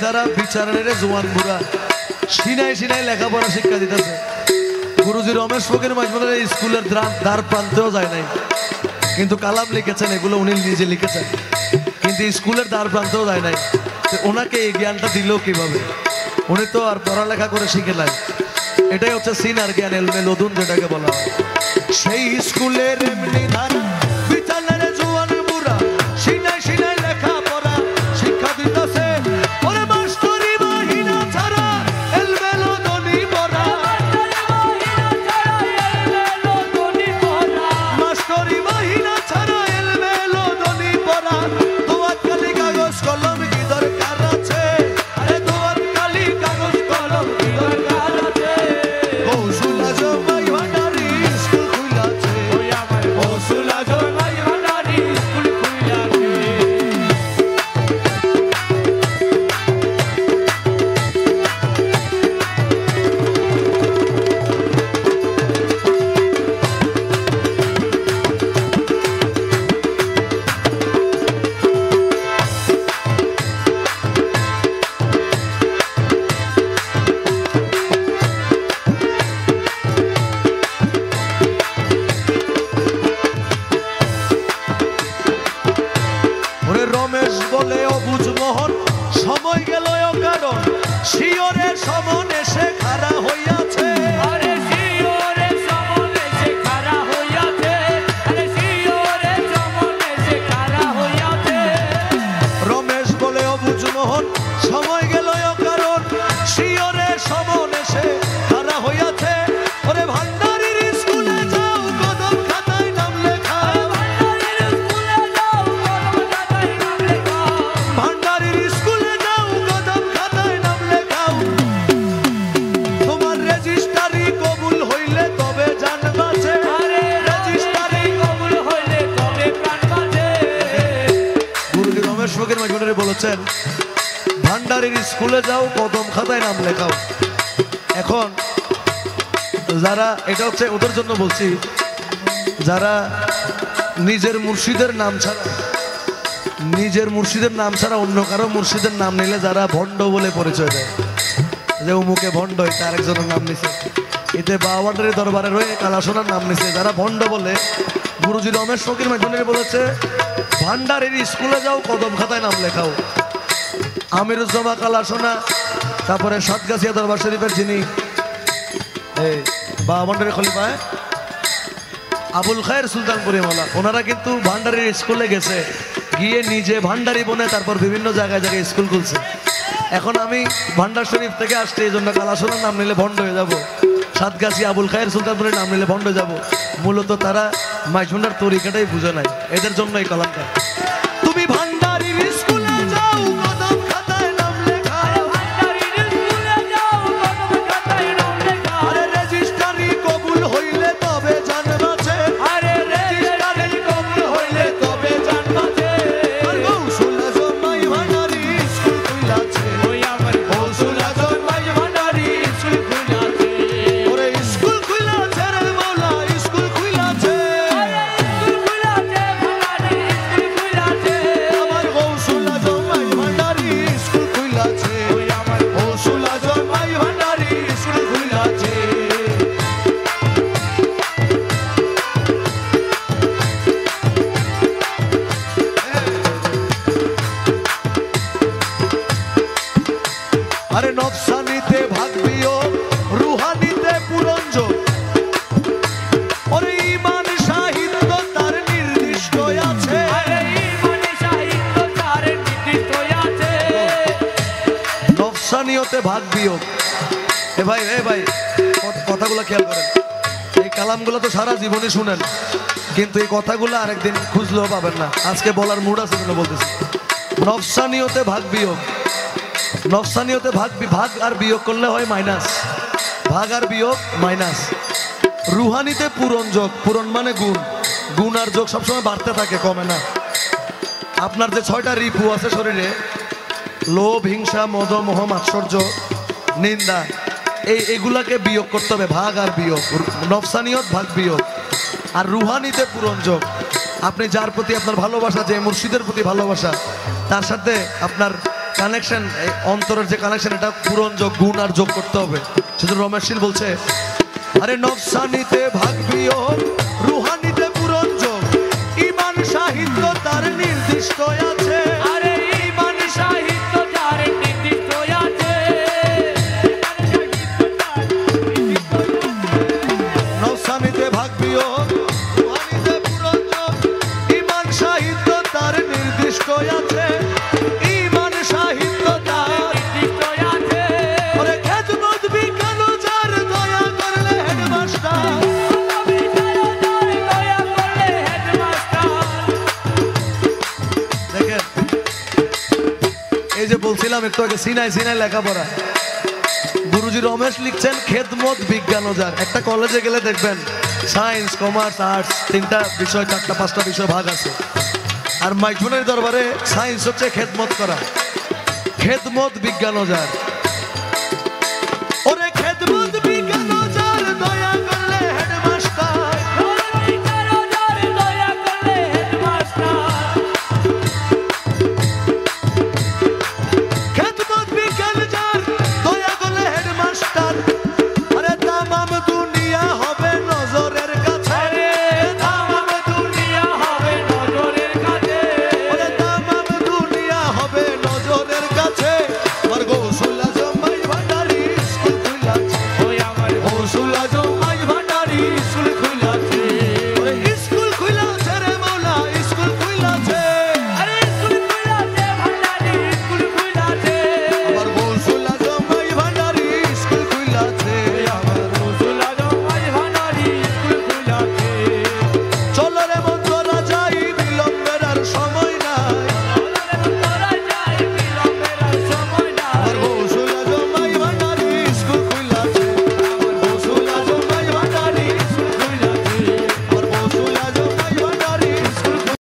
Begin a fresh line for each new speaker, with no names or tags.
যারা বিচারের জোয়ান বুড়া সিনাই সিনাই লেখাপড়া শিক্ষা দিতেছে। গুরুজি রমেশ ফকির মাইজমানের স্কুলের দ্বার প্রান্তেও যায় নাই, কিন্তু কালাম লিখেছেন, এগুলো উনি নিজে লিখেছেন, কিন্তু স্কুলের দ্বার প্রান্তেও যায় নাই। ওনাকে এই জ্ঞানটা দিল কিভাবে? উনি তো আর পড়ালেখা করে শিখে নাই। এটাই হচ্ছে সিনার জ্ঞান, এলমে লদুন যেটাকে বলা হয়। সেই স্কুলের এমনি ধারা বিচারের জোয়ান বুড়া সিনাই সিনাই লেখাপড়া শিক্ষা দিতেছে। ওরে মাস্টারি বাহিনা ছাড়া এলমে লদুনি পড়া, মাস্টারি বাহিনা ছাড়া এলমে লদুনি পড়া। দোয়াত খালি কাগজ কলম কি দরকার আছে? আরে দোয়াত খালি কাগজ কলম কি দরকার আছে? কৌশল আজম ভাই ভান্ডারি স্কুল খুইলাছে, ওই আমার কৌশল আজম ভাই ভান্ডারি স্কুল খুইলাছে। ওরে রমেশ বলে অবুঝ মোহন সময় গেল কারণ শিওরে সমন এসে খাড়া হইয়াছে।
আরে শিওরে সমনে সে খাড়া হইয়াছে, আরে শিওরে সমনে সে খাড়া হইয়াছে।
রমেশ বলে অবুঝ মোহন সময় গেল কারণ শিওরে সমন এসে খাড়া হইয়াছে। ওরে ভান্ডারির স্কুলে যাও কদম খাতায় নাম লেখাও,
ভান্ডারির স্কুলে যাও কলম খাতায় নাম লেখাও,
ভান্ডারির স্কুলে যাও কদম খাতায় নাম লেখাও। তোমার রেজিস্ট্রারি কবুল হইলে তবে জান বাঁচে,
আরে রেজিস্ট্রারি কবুল হইলে তবে প্রাণ বাঁচে।
গুরুজি রমেশ ফকির মাইজমানে বলেছেন ভান্ডারির স্কুলে যাও কদম খাতায় নাম লেখাও। এখন যারা, এটা হচ্ছে ওদের জন্য বলছি, যারা নিজের মুর্শিদের নাম ছাড়া অন্য কারো মুর্শিদের নাম নিলে যারা ভণ্ড বলে পরিচয় দেয়, যে অমুকে ভণ্ড, এটা আরেকজনের নাম নিছে, এতে বাবাডারি দরবারের হয়ে কালাসোনার নাম নিছে, যারা ভণ্ড বলে, গুরুজি রমেশ ফকির মাইজমানে বলেছে ভান্ডারির স্কুলে যাও কদম খাতায় নাম লেখাও। আমিরুজ্জামা কালাসোনা, তারপরে সাতগাছিয়া দরবার শরীফের যিনি বাবাডারি খলিফা আবুল খায়ের সুলতানপুরি মাওলা, ওনারা কিন্তু ভান্ডারির স্কুলে গেছে, গিয়ে নিজে ভান্ডারি বনে তারপর বিভিন্ন জায়গায় জায়গায় স্কুল খুলছে। এখন আমি ভান্ডার শরীফ থেকে আসছি, এই জন্য কালাসোনার নাম নিলে ভণ্ড হয়ে যাব, সাতগাছি আবুল খায়ের সুলতানপুরের নাম নিলে ভণ্ড হয়ে যাব। মূলত তারা মাইজুন্ডার তরিকাটাই বুঝে নাই, এদের জন্য এই কালামটা। তুমি ভান্ডারির স্কুলে যাও কদম খাতায় নাম লেখাও,
ভান্ডারির স্কুলে যাও কদম খাতায় নাম লেখাও,
আরে রেজিস্ট্রারি কবুল হইলে তবে জান বাঁচে,
আরে রেজিস্ট্রারি কবুল হইলে তবে জান বাঁচে।
আর কৌশল আজম ভাই ভান্ডারি স্কুল খুইলাছে,
ওই আমার কৌশল আজম ভাই ভান্ডারি স্কুল খুইলাছে।
ওরে স্কুল খুইলাছে রে মৌলা স্কুল খুইলাছে,
আরে স্কুল খুইলাছে ভান্ডারি স্কুল খুইলাছে।
আমার কৌশল আজম ভাই ভান্ডারি স্কুল খুইলাছে,
ওই আমার
কৌশল আজম ভাই ভান্ডারি স্কুল খুইলাছে। আরে নফসানিতে ভাগ বিয়োগ, রুহানিতে পুরঞ্জক, ওরে ঈমান সাহিত্য তার নির্দিষ্ট আছে।
আরে ইমানি সাহিত্য তার নির্দিষ্ট আছে।
নফসানিয়তে ভাগ বিয়োগ। এ ভাই কথাগুলো খেয়াল করেন, এই কালামগুলো তো সারা জীবনে শুনেন, কিন্তু এই কথাগুলো আরেকদিন খুঁজলেও পাবেন না। আজকে বলার মুড আছে বলে বলতেছি। নফসানিয়তে ভাগ বিয়োগ, নফসানিয়তে ভাগ আর বিয়োগ করলে হয় মাইনাস, ভাগ আর বিয়োগ মাইনাস। রুহানিতে পূরণ যোগ, পূরণ মানে গুণ, গুণ আর যোগ সবসময় বাড়তে থাকে, কমে না। আপনার যে 6টা রিপু আছে শরীরে, লোভ, হিংসা, মদ, মোহ, মাৎসর্য, নিন্দা, এগুলাকে বিয়োগ করতে হবে, ভাগ আর বিয়োগ। নফসানিয়ত ভাগ বিয়োগ। আর রুহানিতে পূরণ যোগ, আপনি যার প্রতি আপনার ভালোবাসা, যে মুর্শিদের প্রতি ভালোবাসা, তার সাথে আপনার কানেকশন, অন্তরের যে কানেকশন, এটা পূরণ যোগ, গুণ আর যোগ করতে হবে। শুধু রমেশ শীল বলছে, আরে নফসানিতে ভাগ বিয়োগ, রুহানিতে পূরণ যোগ, ইমান সাহিত্য তার নির্দিষ্ট আছে।
আরে ঈমান সাহিত্য যার নির্দিষ্ট আছে।
নফসানিতে ভাগ বিয়োগ, রুহানিতে পূরণ যোগ, ইমান সাহিত্য তার নির্দিষ্ট আছে। ইমান সাহিত্য তার
নির্দিষ্ট আছে।
ওরে খেদমত বিজ্ঞান যার দয়া করলে হেডমাস্টার।
দয়া করলে হেডমাস্টার।
দেখেন, এই যে বলছিলাম একটু আগে, সিনাই সিনাই লেখাপড়া, গুরুজি রমেশ লিখছেন খেদমত বিজ্ঞান যার। একটা কলেজে গেলে দেখবেন সায়েন্স, কমার্স, আর্টস, তিনটা বিষয়, চারটা পাঁচটা বিষয় ভাগ আছে। আর মাইথুনের দরবারে সায়েন্স হচ্ছে খেদমত করা, খেদমত বিজ্ঞান যার।